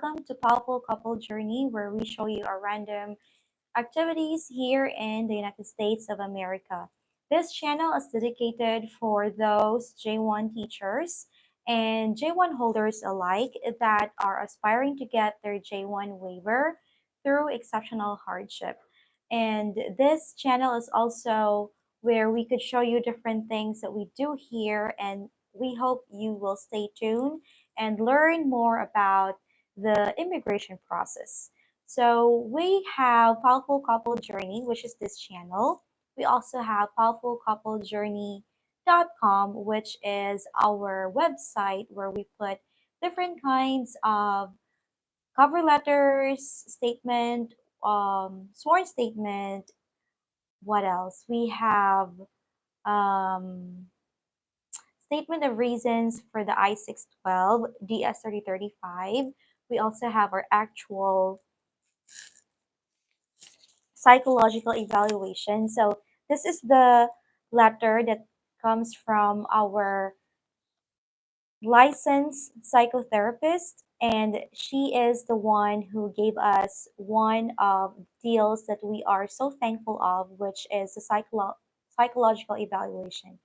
Welcome to Powerful Couple Journey, where we show you our random activities here in the United States of America. This channel is dedicated for those J1 teachers and J1 holders alike that are aspiring to get their J1 waiver through exceptional hardship. And this channel is also where we could show you different things that we do here, and we hope you will stay tuned and learn more about the immigration process. So we have Powerful Couple Journey, which is this channel. We also have powerfulcouplejourney.com, which is our website where we put different kinds of cover letters, statement, sworn statement. What else? We have um, statement of reasons for the I-612, DS-3035. We also have our actual psychological evaluation. So this is the letter that comes from our licensed psychotherapist, and she is the one who gave us one of the deals that we are so thankful of, which is the psychological evaluation.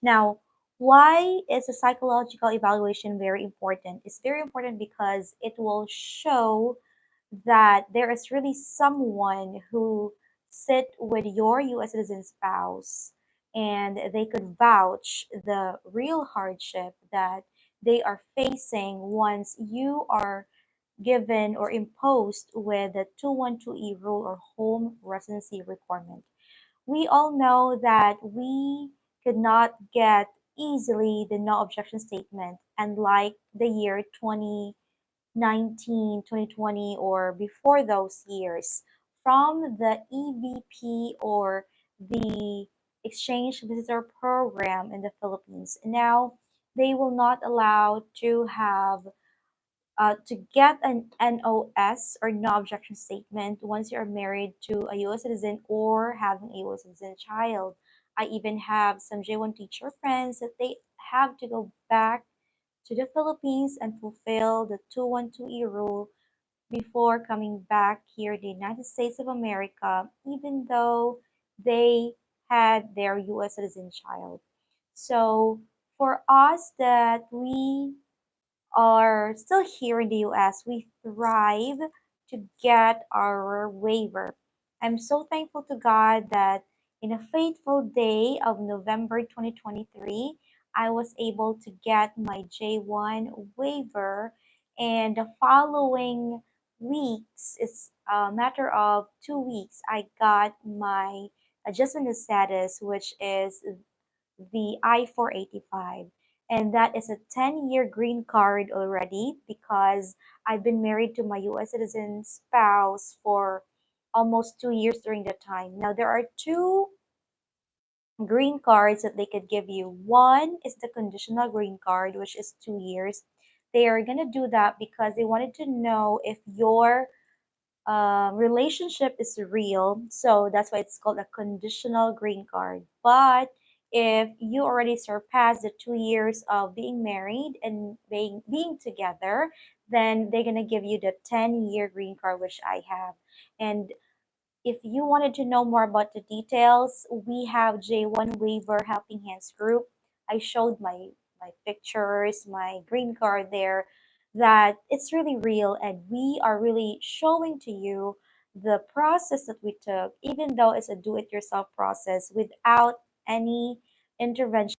Now, why is a psychological evaluation very important? It's very important because it will show that there is really someone who sit with your U.S. citizen spouse, and they could vouch the real hardship that they are facing once you are given or imposed with the 212E rule or home residency requirement. We all know that we could not get easily the no objection statement, unlike the year 2019, 2020, or before those years, from the EVP or the exchange visitor program in the Philippines. Now they will not allow to have to get an NOS or no objection statement once you're married to a US citizen or having a US citizen child. I even have some J1 teacher friends that they have to go back to the Philippines and fulfill the 212E rule before coming back here in the United States of America, even though they had their US citizen child. So for us that we are still here in the US, we thrive to get our waiver. I'm so thankful to God that in a fateful day of November 2023, I was able to get my J1 waiver, and the following weeks, it's a matter of 2 weeks, I got my adjustment of status, which is the I-485, and that is a 10-year green card already because I've been married to my US citizen spouse for almost 2 years during that time. Now, there are two green cards that they could give you. One is the conditional green card, which is 2 years. They are going to do that because they wanted to know if your relationship is real. So that's why it's called a conditional green card. But if you already surpass the 2 years of being married and being together, then they're gonna give you the 10-year green card, which I have. And if you wanted to know more about the details, we have J1 Waiver Helping Hands group. I showed my pictures, my green card there, that it's really real, and we are really showing to you the process that we took, even though it's a do-it-yourself process without any intervention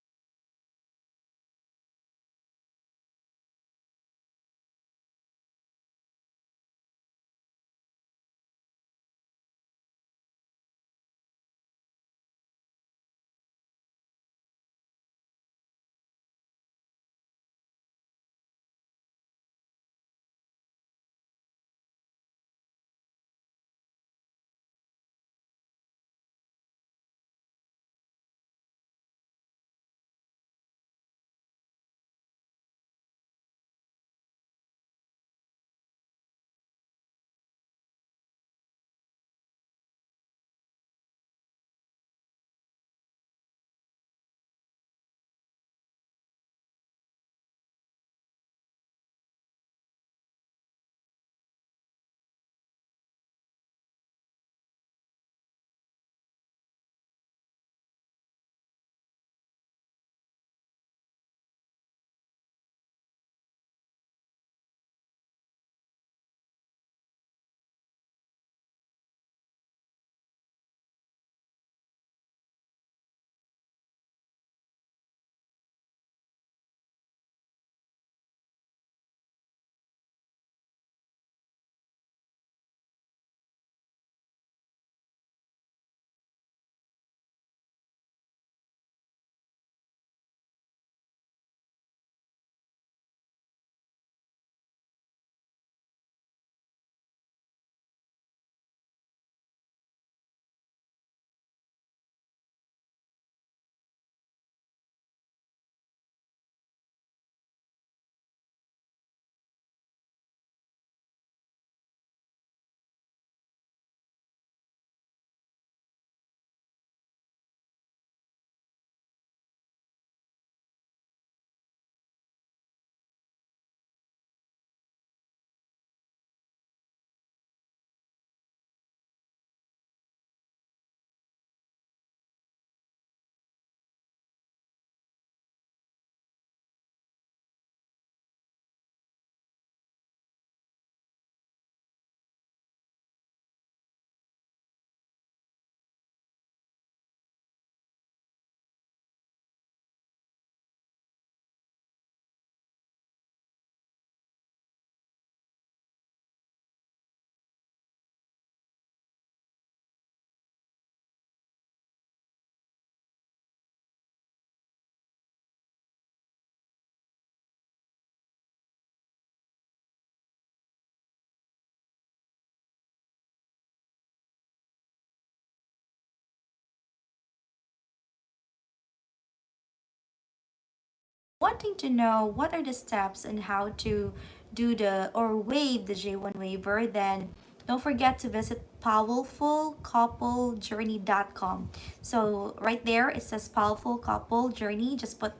wanting to know what are the steps and how to do the or waive the J1 waiver, then don't forget to visit POWELLful.com. So right there it says Powerful Couple Journey. Just put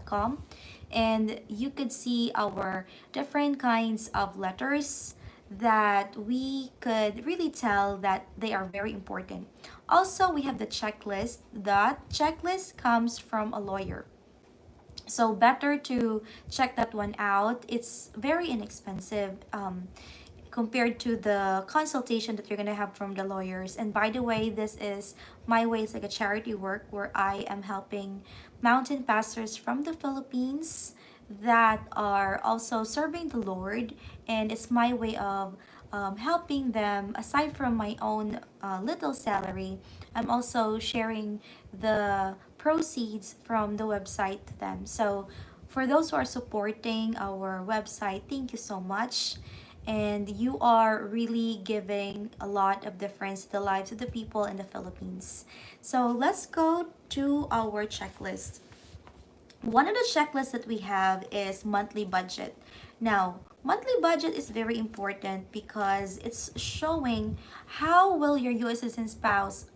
.com, and you could see our different kinds of letters that we could really tell that they are very important. Also, we have the checklist. That checklist comes from a lawyer. So better to check that one out. It's very inexpensive compared to the consultation that you're gonna have from the lawyers. And by the way, this is my way. It's like a charity work where I am helping mountain pastors from the Philippines that are also serving the Lord, and it's my way of helping them. Aside from my own little salary, I'm also sharing the proceeds from the website to them. So for those who are supporting our website, thank you so much. And you are really giving a lot of difference to the lives of the people in the Philippines. So let's go to our checklist. One of the checklists that we have is monthly budget. Now, monthly budget is very important because it's showing how will your US citizen spouse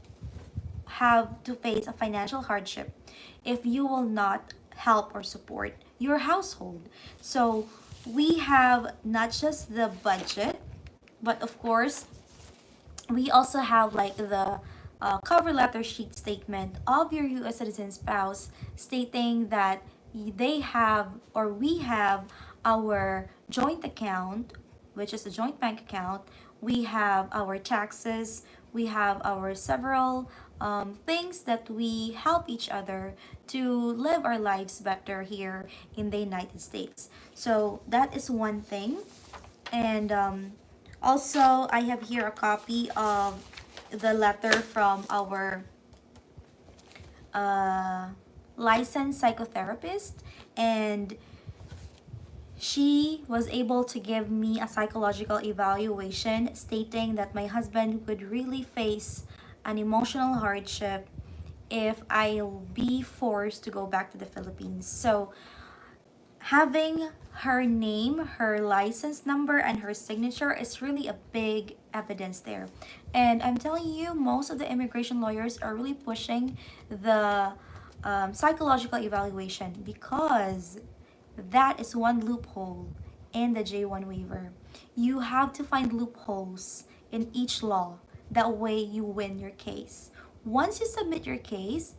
have to face a financial hardship if you will not help or support your household. So we have not just the budget, but of course, we also have like the cover letter sheet statement of your US citizen spouse stating that they have or we have our joint account, which is a joint bank account. We have our taxes, we have our several things that we help each other to live our lives better here in the United States. So that is one thing. And also, I have here a copy of the letter from our uh, licensed psychotherapist, and she was able to give me a psychological evaluation stating that my husband could really face an emotional hardship if I'll be forced to go back to the Philippines. So having her name, her license number, and her signature is really a big evidence there. And I'm telling you, most of the immigration lawyers are really pushing the psychological evaluation because that is one loophole in the J1 waiver. You have to find loopholes in each law. That way you win your case. Once you submit your case,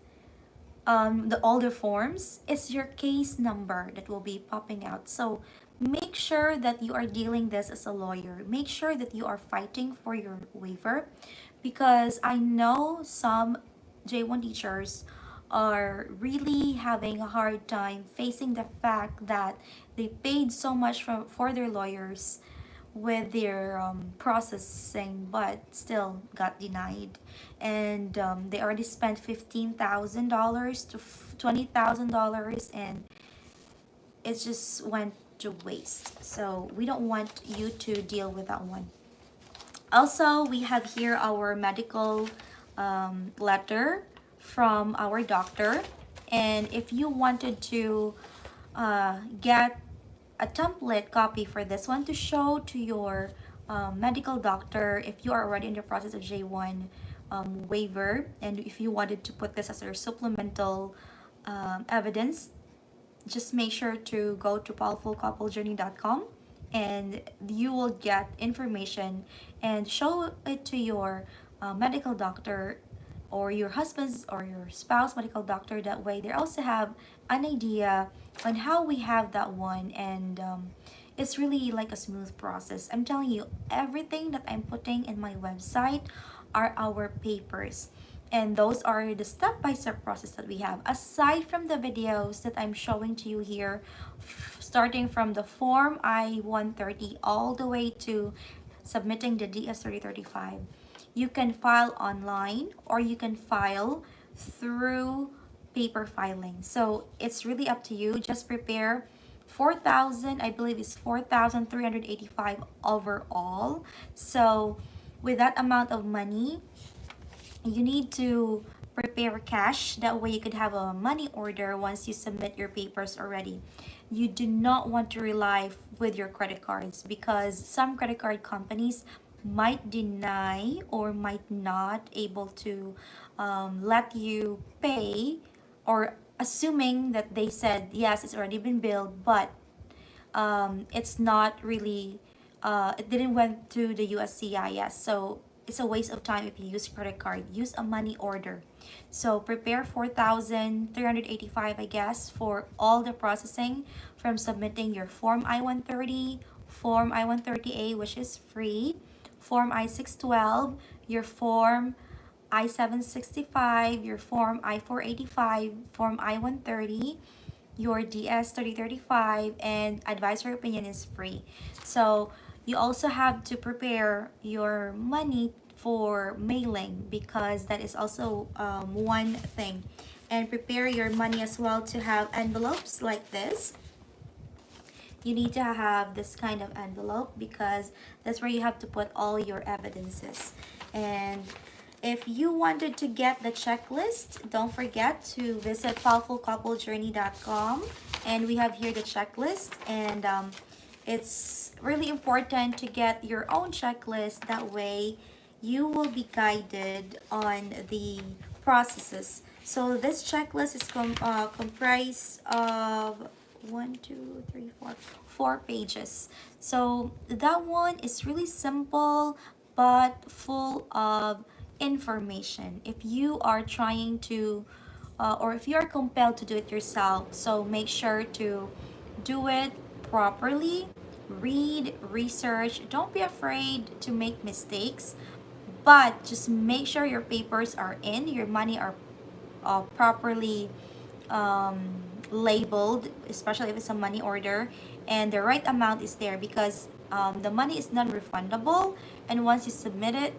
the older forms, it's your case number that will be popping out. So make sure that you are dealing this as a lawyer. Make sure that you are fighting for your waiver, because I know some J1 teachers are really having a hard time facing the fact that they paid so much for their lawyers with their processing, but still got denied. And they already spent $15,000 to $20,000, and it just went to waste. So we don't want you to deal with that one. Also, we have here our medical letter from our doctor. And if you wanted to get a template copy for this one to show to your medical doctor if you are already in the process of J1 waiver, and if you wanted to put this as your supplemental evidence, just make sure to go to POWELLfulCoupleJourney.com, and you will get information and show it to your medical doctor or your husband's or your spouse medical doctor. That way they also have an idea on how we have that one, and it's really like a smooth process. I'm telling you, everything that I'm putting in my website are our papers, and those are the step-by-step process that we have, aside from the videos that I'm showing to you here, starting from the form I-130 all the way to submitting the DS-3035. You can file online or you can file through paper filing. So it's really up to you. Just prepare 4,000, I believe it's 4,385 overall. So with that amount of money, you need to prepare cash. That way you could have a money order once you submit your papers already. You do not want to rely with your credit cards because some credit card companies might deny or might not able to let you pay, or assuming that they said yes, it's already been billed, but it's not really, it didn't went to the USCIS. So it's a waste of time if you use credit card. Use a money order. So prepare 4,385, I guess, for all the processing from submitting your Form I-130, Form I-130A, which is free, Form I-612, your Form I-765, your Form I-485, Form I-130, your DS-3035, and advisory opinion is free. So you also have to prepare your money for mailing because that is also one thing. And prepare your money as well to have envelopes like this. You need to have this kind of envelope because that's where you have to put all your evidences. And if you wanted to get the checklist, don't forget to visit POWELLfulCoupleJourney.com, and we have here the checklist. And it's really important to get your own checklist. That way you will be guided on the processes. So this checklist is comprised of one, two, three, four pages. So that one is really simple but full of information. If you are trying to or if you are compelled to do it yourself, so make sure to do it properly. Read, research, don't be afraid to make mistakes, but just make sure your papers are in, your money are properly labeled, especially if it's a money order, and the right amount is there because the money is non-refundable, and once you submit it,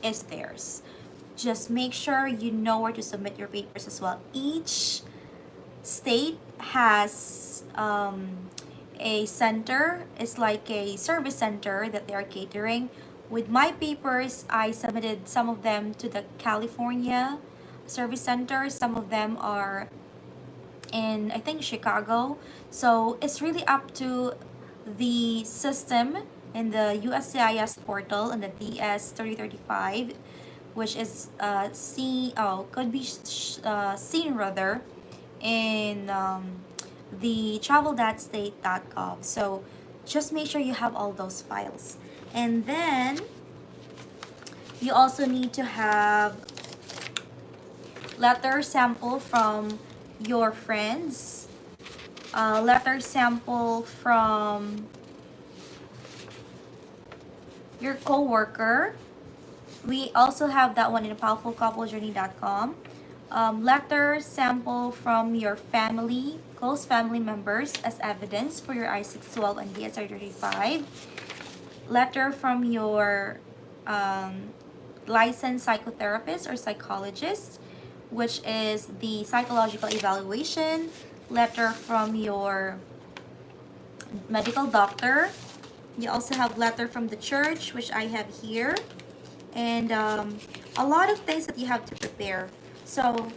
it's theirs. Just make sure you know where to submit your papers as well. Each state has a center. It's like a service center that they are catering. With my papers, I submitted some of them to the California service center. Some of them are in, I think, Chicago. So it's really up to the system in the USCIS portal and the DS-3035, which is could be seen rather in the travel.state.gov. So just make sure you have all those files. And then you also need to have letter sample from your friends, letter sample from your coworker. We also have that one in POWELLfulCoupleJourney.com. Letter sample from your family, close family members as evidence for your I-612 and DS-35. Letter from your licensed psychotherapist or psychologist, which is the psychological evaluation. Letter from your medical doctor. You also have letter from the church, which I have here. And a lot of things that you have to prepare. So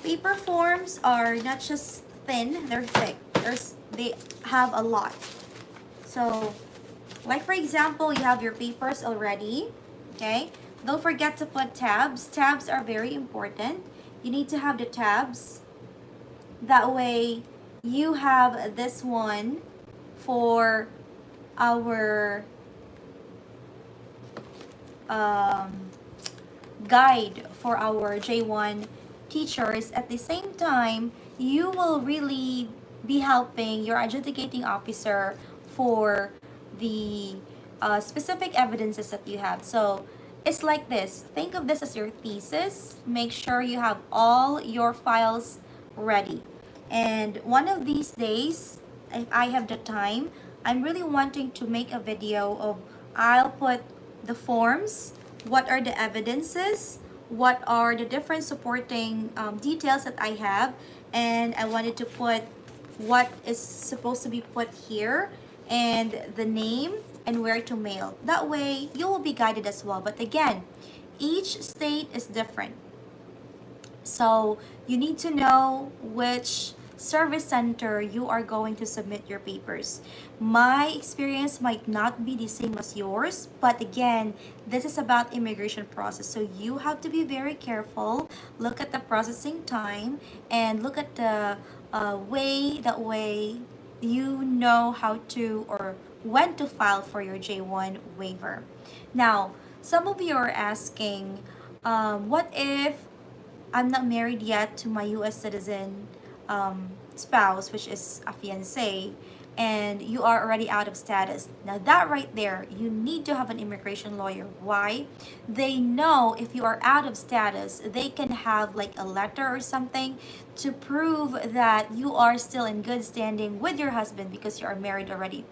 paper forms are not just thin, they're thick. They have a lot. So like for example, you have your papers already, okay? Don't forget to put tabs. Tabs are very important. You need to have the tabs. That way you have this one for our guide for our J1 teachers. At the same time, you will really be helping your adjudicating officer for the specific evidences that you have. So it's like this. Think of this as your thesis. Make sure you have all your files ready. And one of these days, if I have the time, I'm really wanting to make a video of, I'll put the forms, what are the evidences, what are the different supporting details that I have, and I wanted to put what is supposed to be put here and the name and where to mail. That way you will be guided as well. But again, Each state is different. So you need to know which service center you are going to submit your papers. My experience might not be the same as yours, but again, this is about immigration process. So you have to be very careful, look at the processing time, and look at the way you know how to or when to file for your J1 waiver. Now, some of you are asking, what if I'm not married yet to my U.S. citizen spouse, which is a fiancé, and you are already out of status. Now that right there, you need to have an immigration lawyer. Why? They know if you are out of status, they can have like a letter or something to prove that you are still in good standing with your husband because you are married already.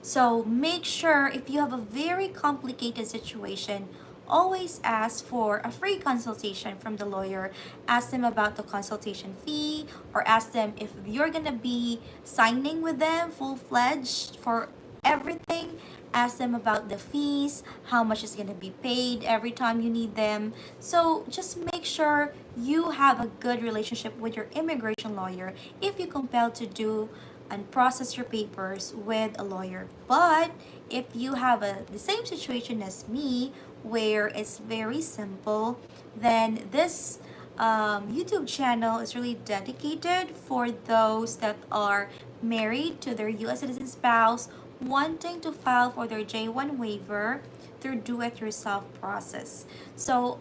So make sure if you have a very complicated situation, always ask for a free consultation from the lawyer. Ask them about the consultation fee, or ask them if you're gonna be signing with them full-fledged for everything. Ask them about the fees, how much is gonna be paid every time you need them. So just make sure you have a good relationship with your immigration lawyer if you compel to do and process your papers with a lawyer. But if you have the same situation as me, where it's very simple, then this YouTube channel is really dedicated for those that are married to their U.S. citizen spouse wanting to file for their J1 waiver through do-it-yourself process. So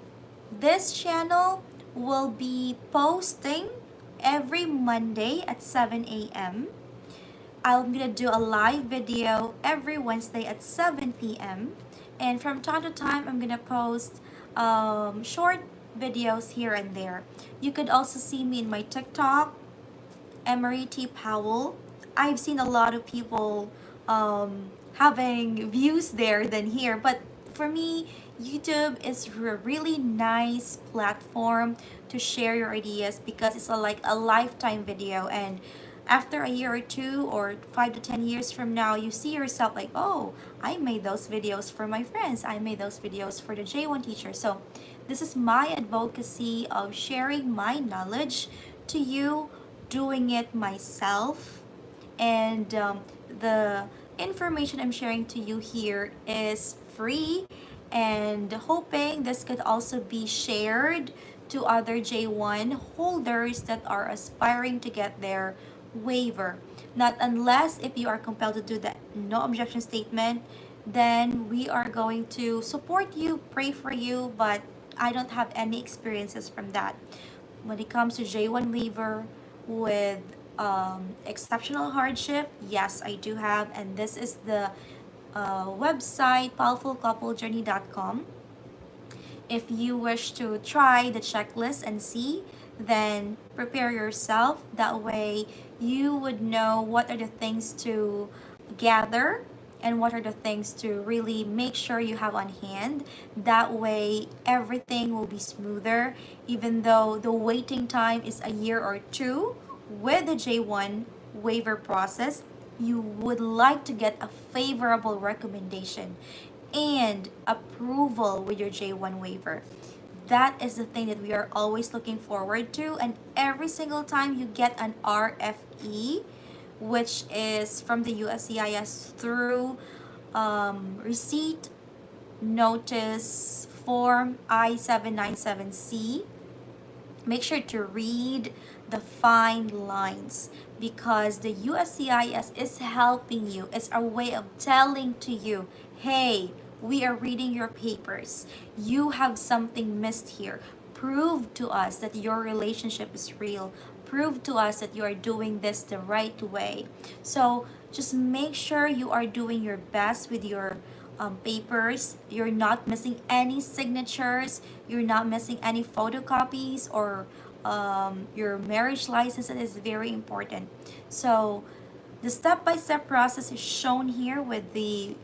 this channel will be posting every Monday at 7 a.m. I'm gonna do a live video every Wednesday at 7 p.m. And from time to time, I'm gonna post short videos here and there. You could also see me in my TikTok, Emmary T. Powell. I've seen a lot of people having views there than here, but for me, YouTube is a really nice platform to share your ideas because it's like a lifetime video, and after a year or two or 5 to 10 years from now, you see yourself like, oh, I made those videos for my friends. I made those videos for the J1 teacher. So this is my advocacy of sharing my knowledge to you, doing it myself, and the information I'm sharing to you here is free, and hoping this could also be shared to other J1 holders that are aspiring to get their waiver. Not unless if you are compelled to do the no objection statement, then we are going to support you, pray for you, but I don't have any experiences from that. When it comes to J1 waiver with exceptional hardship, yes, I do have, and this is the website powerfulcouplejourney.com. If you wish to try the checklist and see, then prepare yourself. That way, you would know what are the things to gather and what are the things to really make sure you have on hand. That way, everything will be smoother, even though the waiting time is a year or two with the J1 waiver process. You would like to get a favorable recommendation and approval with your J1 waiver. That is the thing that we are always looking forward to. And every single time you get an RFE, which is from the USCIS through receipt notice form I-797C, make sure to read the fine lines, because the USCIS is helping you. It's a way of telling to you, hey, we are reading your papers. You have something missed here. Prove to us that your relationship is real. Prove to us that you are doing this the right way. So just make sure you are doing your best with your papers. You're not missing any signatures. You're not missing any photocopies, or your marriage license is very important. So the step-by-step process is shown here with the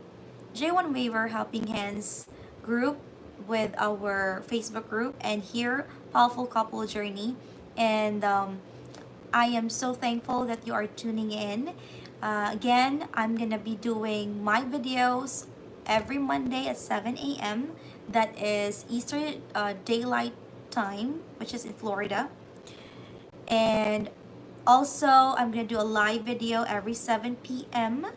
J1 Waiver Helping Hands group with our Facebook group, and here Powerful Couple Journey. And I am so thankful that you are tuning in. Again, I'm gonna be doing my videos every Monday at 7 a.m. That is Eastern Daylight Time, which is in Florida. And also, I'm going to do a live video every 7 p.m.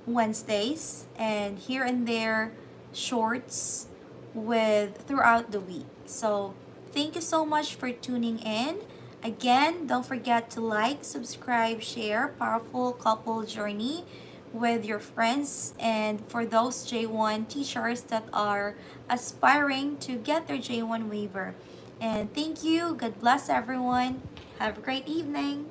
Wednesdays, and here and there shorts with throughout the week. So thank you so much for tuning in. Again, don't forget to like, subscribe, share Powerful Couple Journey with your friends, and for those J1 teachers that are aspiring to get their J1 waiver. And thank you. God bless everyone. Have a great evening.